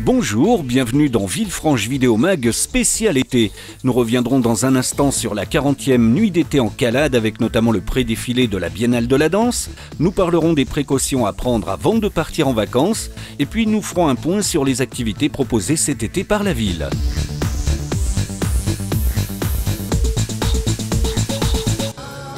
Bonjour, bienvenue dans Villefranche Vidéo Mag spécial été. Nous reviendrons dans un instant sur la 40e nuit d'été en Calade avec notamment le pré-défilé de la Biennale de la Danse. Nous parlerons des précautions à prendre avant de partir en vacances et puis nous ferons un point sur les activités proposées cet été par la ville.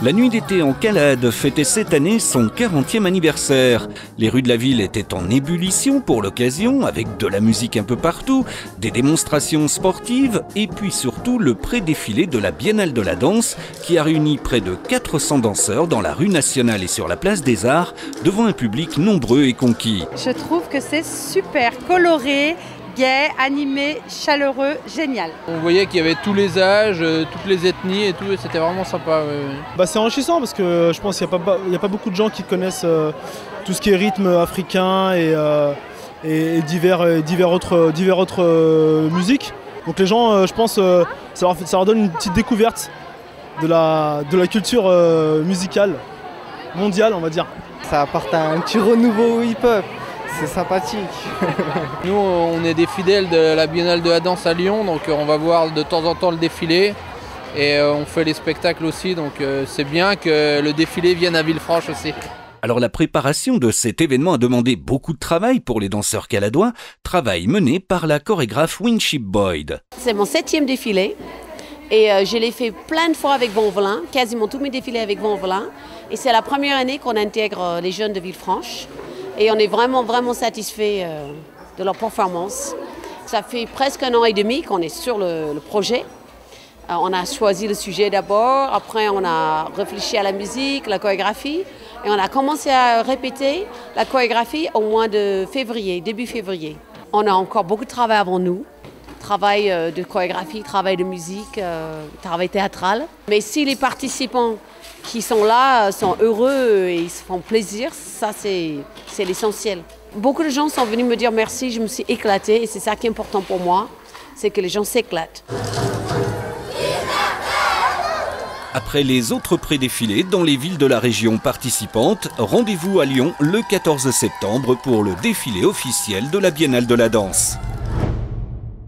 La nuit d'été en Calade fêtait cette année son 40e anniversaire. Les rues de la ville étaient en ébullition pour l'occasion, avec de la musique un peu partout, des démonstrations sportives et puis surtout le pré-défilé de la Biennale de la Danse qui a réuni près de 400 danseurs dans la rue nationale et sur la place des Arts devant un public nombreux et conquis. Je trouve que c'est super coloré, gai, animé, chaleureux, génial. On voyait qu'il y avait tous les âges, toutes les ethnies et tout, et c'était vraiment sympa. C'est enrichissant parce que je pense qu'il n'y a pas beaucoup de gens qui connaissent tout ce qui est rythme africain et divers autres musiques. Donc les gens, je pense, ça leur donne une petite découverte de la culture musicale mondiale, on va dire. Ça apporte un petit renouveau au hip-hop. C'est sympathique. Nous, on est des fidèles de la Biennale de la Danse à Lyon, donc on va voir de temps en temps le défilé et on fait les spectacles aussi, donc c'est bien que le défilé vienne à Villefranche aussi. Alors la préparation de cet événement a demandé beaucoup de travail pour les danseurs caladois, travail mené par la chorégraphe Winship Boyd. C'est mon 7e défilé et je l'ai fait plein de fois avec Bonvelin, quasiment tous mes défilés avec Bonvelin, et c'est la première année qu'on intègre les jeunes de Villefranche. Et on est vraiment satisfait de leur performance. Ça fait presque 1 an et demi qu'on est sur le projet. On a choisi le sujet d'abord, après on a réfléchi à la musique, la chorégraphie, et on a commencé à répéter la chorégraphie au mois de février, début février. On a encore beaucoup de travail avant nous, travail de chorégraphie, travail de musique, travail théâtral. Mais si les participants qui sont là sont heureux et ils se font plaisir, ça c'est l'essentiel. Beaucoup de gens sont venus me dire merci, je me suis éclatée et c'est ça qui est important pour moi, c'est que les gens s'éclatent. Après les autres pré-défilés dans les villes de la région participantes, rendez-vous à Lyon le 14 septembre pour le défilé officiel de la Biennale de la Danse.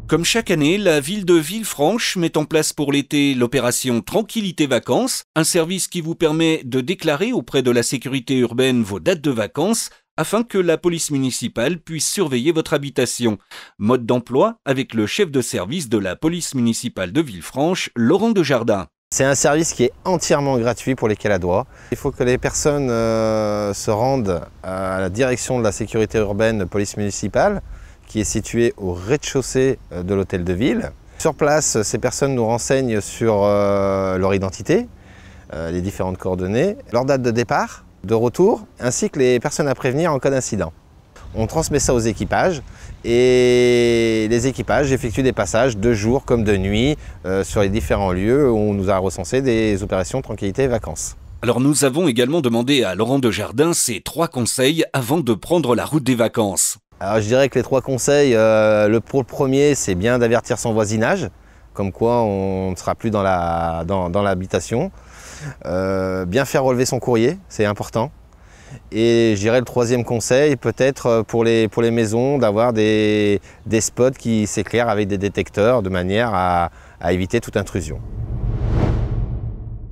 Comme chaque année, la ville de Villefranche met en place pour l'été l'opération Tranquillité Vacances, un service qui vous permet de déclarer auprès de la sécurité urbaine vos dates de vacances afin que la police municipale puisse surveiller votre habitation. Mode d'emploi avec le chef de service de la police municipale de Villefranche, Laurent Desjardins. C'est un service qui est entièrement gratuit pour les Caladois. Il faut que les personnes se rendent à la direction de la sécurité urbaine police municipale, qui est situé au rez-de-chaussée de l'hôtel de ville. Sur place, ces personnes nous renseignent sur leur identité, les différentes coordonnées, leur date de départ, de retour, ainsi que les personnes à prévenir en cas d'incident. On transmet ça aux équipages et les équipages effectuent des passages de jour comme de nuit sur les différents lieux où on nous a recensé des opérations tranquillité et vacances. Alors nous avons également demandé à Laurent Desjardins ses 3 conseils avant de prendre la route des vacances. Alors je dirais que les 3 conseils, le premier c'est bien d'avertir son voisinage, comme quoi on ne sera plus dans l'habitation. Bien faire relever son courrier, c'est important. Et je dirais le 3e conseil, peut-être pour les maisons, d'avoir des spots qui s'éclairent avec des détecteurs de manière à éviter toute intrusion.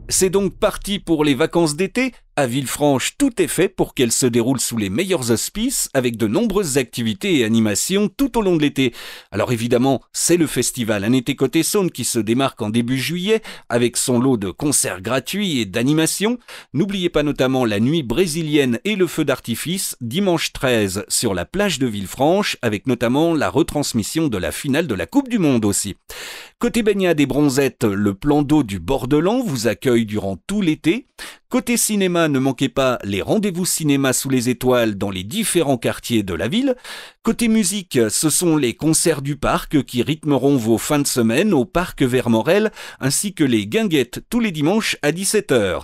C'est donc parti pour les vacances d'été. À Villefranche, tout est fait pour qu'elles se déroulent sous les meilleurs auspices avec de nombreuses activités et animations tout au long de l'été. Alors évidemment, c'est le festival Un été côté Saône qui se démarque en début juillet avec son lot de concerts gratuits et d'animations. N'oubliez pas notamment la nuit brésilienne et le feu d'artifice dimanche 13 sur la plage de Villefranche avec notamment la retransmission de la finale de la Coupe du Monde aussi. Côté baignade et bronzette, le plan d'eau du Bordelon vous accueille durant tout l'été. Côté cinéma, ne manquez pas les rendez-vous cinéma sous les étoiles dans les différents quartiers de la ville. Côté musique, ce sont les concerts du parc qui rythmeront vos fins de semaine au parc Vermorel, ainsi que les guinguettes tous les dimanches à 17h.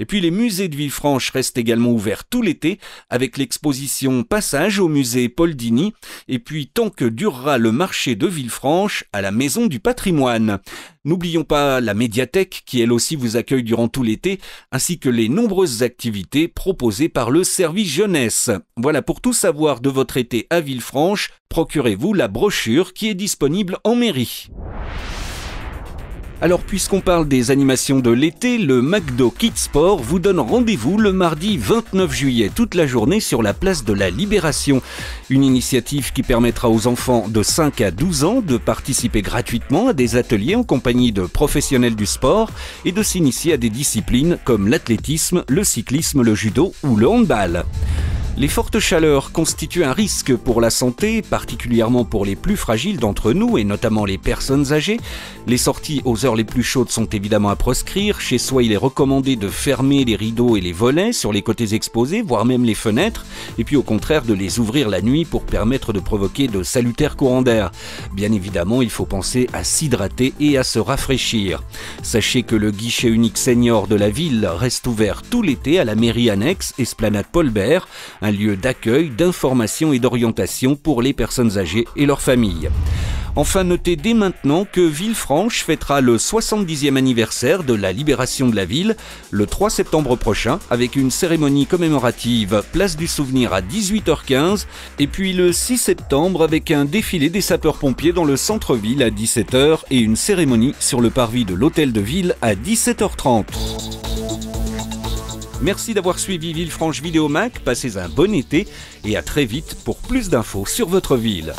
Et puis les musées de Villefranche restent également ouverts tout l'été, avec l'exposition Passage au musée Paul Dini, et puis tant que durera le marché de Villefranche à la Maison du Patrimoine. N'oublions pas la médiathèque qui elle aussi vous accueille durant tout l'été, ainsi que les nombreuses activités proposées par le service jeunesse. Voilà, pour tout savoir de votre été à Villefranche, procurez-vous la brochure qui est disponible en mairie. Alors puisqu'on parle des animations de l'été, le McDo Kids Sport vous donne rendez-vous le mardi 29 juillet, toute la journée sur la place de la Libération. Une initiative qui permettra aux enfants de 5 à 12 ans de participer gratuitement à des ateliers en compagnie de professionnels du sport et de s'initier à des disciplines comme l'athlétisme, le cyclisme, le judo ou le handball. Les fortes chaleurs constituent un risque pour la santé, particulièrement pour les plus fragiles d'entre nous et notamment les personnes âgées. Les sorties aux heures les plus chaudes sont évidemment à proscrire. Chez soi, il est recommandé de fermer les rideaux et les volets sur les côtés exposés, voire même les fenêtres, et puis au contraire de les ouvrir la nuit pour permettre de provoquer de salutaires courants d'air. Bien évidemment, il faut penser à s'hydrater et à se rafraîchir. Sachez que le guichet unique senior de la ville reste ouvert tout l'été à la mairie annexe Esplanade Paul-Bert, un lieu d'accueil, d'information et d'orientation pour les personnes âgées et leurs familles. Enfin, notez dès maintenant que Villefranche fêtera le 70e anniversaire de la libération de la ville le 3 septembre prochain avec une cérémonie commémorative place du Souvenir à 18h15 et puis le 6 septembre avec un défilé des sapeurs-pompiers dans le centre-ville à 17h et une cérémonie sur le parvis de l'hôtel de ville à 17h30. Merci d'avoir suivi Villefranche Vidéo Mac, passez un bon été et à très vite pour plus d'infos sur votre ville.